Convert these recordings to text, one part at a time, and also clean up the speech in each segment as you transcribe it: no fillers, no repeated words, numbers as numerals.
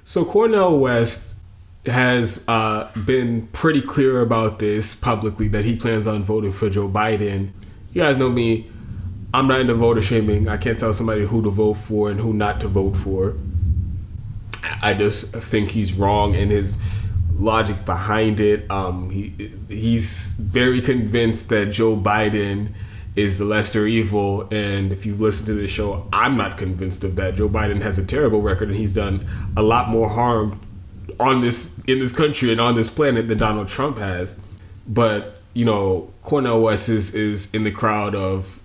So Cornel West has been pretty clear about this publicly, that he plans on voting for Joe Biden. You guys know me. I'm not into voter shaming. I can't tell somebody who to vote for and who not to vote for. I just think he's wrong in his logic behind it. He's very convinced that Joe Biden is the lesser evil, and if you listen to this show, I'm not convinced of that. Joe Biden has a terrible record, and he's done a lot more harm in this country and on this planet than Donald Trump has. But Cornel West is in the crowd of,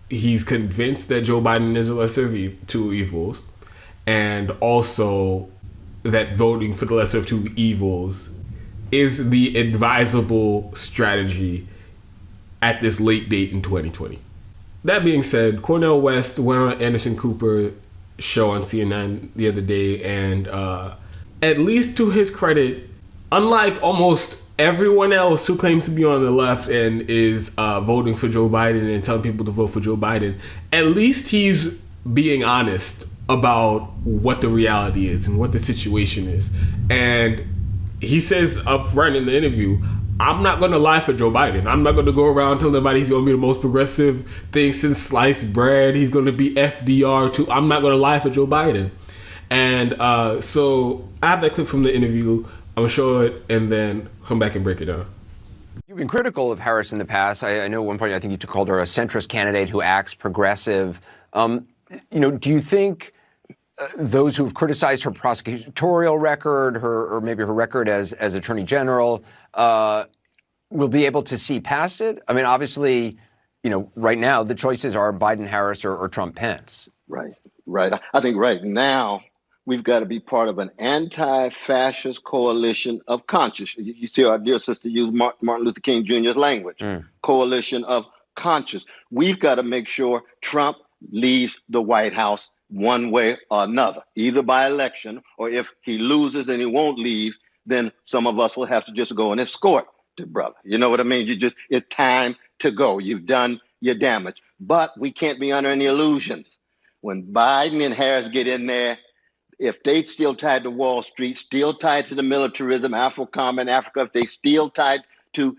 he's convinced that Joe Biden is the lesser of two evils, and also that voting for the lesser of two evils is the advisable strategy at this late date in 2020. That being said, Cornel West went on Anderson Cooper's show on CNN the other day, and at least to his credit, unlike almost everyone else who claims to be on the left and is voting for Joe Biden and telling people to vote for Joe Biden, at least he's being honest about what the reality is and what the situation is. And he says up front in the interview, I'm not going to lie for Joe Biden. I'm not going to go around telling everybody he's going to be the most progressive thing since sliced bread. He's going to be FDR too. I'm not going to lie for Joe Biden. And so I have that clip from the interview. I'm going to show it and then come back and break it down. You've been critical of Harris in the past. I know at one point I think you called her a centrist candidate who acts progressive. Do you think those who have criticized her prosecutorial record, or maybe her record as Attorney General, will be able to see past it? I mean, obviously, right now the choices are Biden, Harris, or Trump, Pence. Right. I think right now we've got to be part of an anti-fascist coalition of conscience. You see our dear sister use Martin Luther King Jr.'s language, coalition of conscience. We've got to make sure Trump leaves the White House one way or another, either by election, or if he loses and he won't leave, then some of us will have to just go and escort the brother. You know what I mean? It's time to go. You've done your damage. But we can't be under any illusions. When Biden and Harris get in there, if they still tied to Wall Street, still tied to the militarism, AFRICOM in Africa, if they still tied to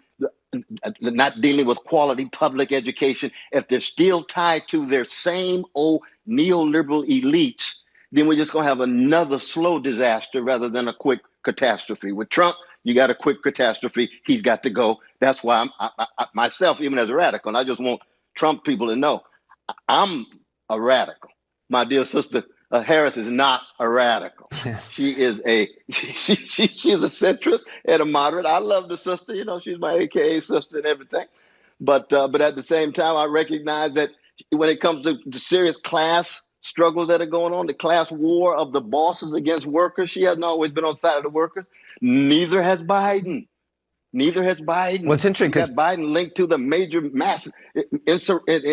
not dealing with quality public education, if they're still tied to their same old neoliberal elites, then we're just going to have another slow disaster rather than a quick catastrophe. With Trump, you got a quick catastrophe. He's got to go. That's why I myself, even as a radical, and I just want Trump people to know, I'm a radical. My dear sister Harris is not a radical. She is she's a centrist and a moderate. I love the sister. She's my AKA sister and everything. But at the same time, I recognize that when it comes to the serious class struggles that are going on, the class war of the bosses against workers, she hasn't always been on the side of the workers. Neither has Biden. What's interesting, because Biden linked to the major mass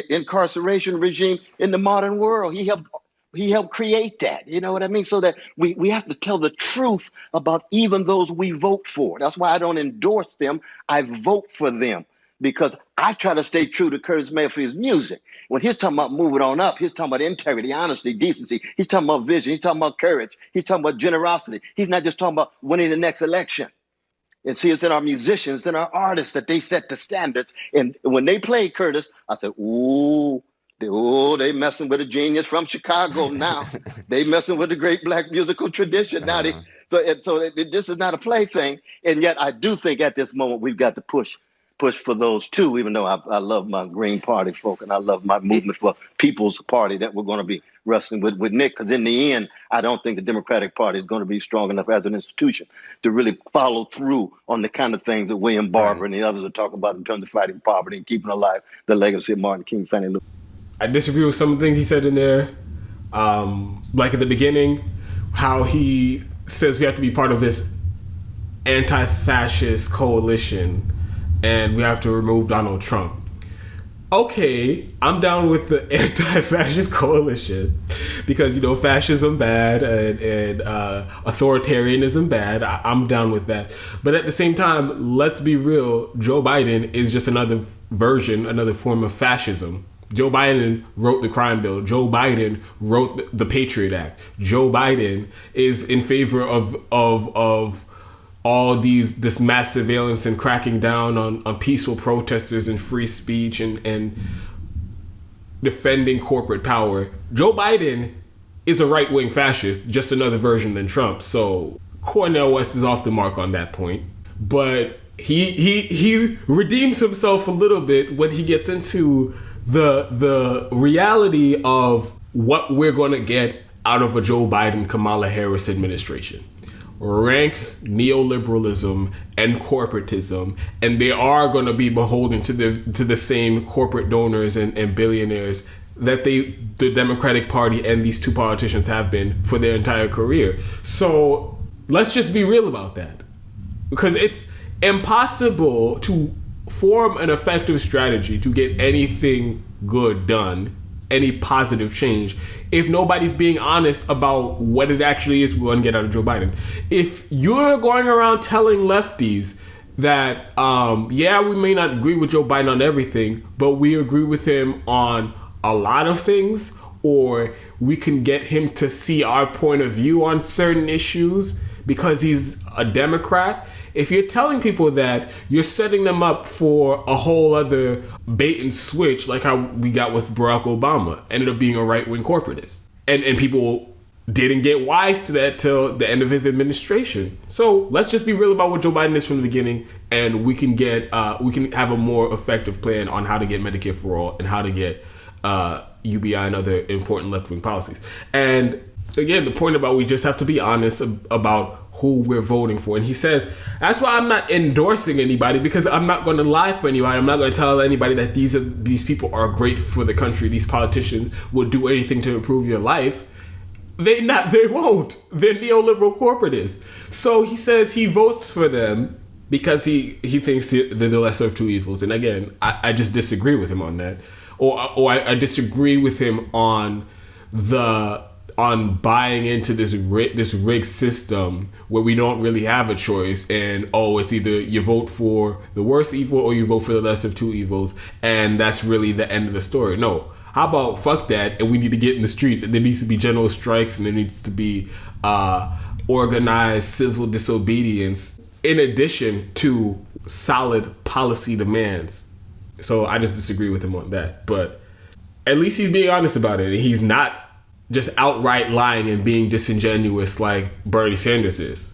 incarceration regime in the modern world. He helped create that. You know what I mean? So that we have to tell the truth about even those we vote for. That's why I don't endorse them. I vote for them because I try to stay true to Curtis Mayfield's music. When he's talking about moving on up, he's talking about integrity, honesty, decency. He's talking about vision. He's talking about courage. He's talking about generosity. He's not just talking about winning the next election. And see, it's in our musicians and our artists that they set the standards. And when they play Curtis, I said, ooh, they messing with a genius from Chicago now. They messing with the great black musical tradition now. So this is not a plaything. And yet I do think at this moment we've got to push for those too, even though I love my Green Party folk and I love my movement for People's Party that we're going to be wrestling with Nick, because in the end, I don't think the Democratic Party is going to be strong enough as an institution to really follow through on the kind of things that William Barber and the others are talking about in terms of fighting poverty and keeping alive the legacy of Martin King, Fannie Lou. I disagree with some of the things he said in there. Like at the beginning, how he says we have to be part of this anti-fascist coalition and we have to remove Donald Trump. Okay, I'm down with the anti-fascist coalition because, fascism bad and authoritarianism bad. I'm down with that. But at the same time, let's be real. Joe Biden is just another version, another form of fascism. Joe Biden wrote the crime bill. Joe Biden wrote the Patriot Act. Joe Biden is in favor of all this mass surveillance and cracking down on peaceful protesters and free speech and defending corporate power. Joe Biden is a right-wing fascist, just another version than Trump. So Cornel West is off the mark on that point. But he redeems himself a little bit when he gets into the reality of what we're going to get out of a Joe Biden, Kamala Harris administration. Rank neoliberalism and corporatism, and they are going to be beholden to the same corporate donors and billionaires that the Democratic Party and these two politicians have been for their entire career. So let's just be real about that, because it's impossible to form an effective strategy to get anything good done, any positive change, if nobody's being honest about what it actually is we're going to get out of Joe Biden. If you're going around telling lefties that, we may not agree with Joe Biden on everything, but we agree with him on a lot of things, or we can get him to see our point of view on certain issues because he's a Democrat. If you're telling people that, you're setting them up for a whole other bait and switch, like how we got with Barack Obama, ended up being a right-wing corporatist. And people didn't get wise to that till the end of his administration. So let's just be real about what Joe Biden is from the beginning, and we can have a more effective plan on how to get Medicare for all and how to get UBI and other important left-wing policies. And again, the point about we just have to be honest about who we're voting for. And he says, that's why I'm not endorsing anybody, because I'm not going to lie for anybody. I'm not going to tell anybody that these people are great for the country. These politicians will do anything to improve your life. They won't. They're neoliberal corporatists. So he says he votes for them because he thinks they're the lesser of two evils. And again, I just disagree with him on that. Or I disagree with him on buying into this rigged system where we don't really have a choice, and it's either you vote for the worst evil or you vote for the lesser of two evils, and that's really the end of the story. No, how about fuck that, and we need to get in the streets, and there needs to be general strikes, and there needs to be organized civil disobedience in addition to solid policy demands. So I just disagree with him on that, but at least he's being honest about it, and he's not just outright lying and being disingenuous like Bernie Sanders is.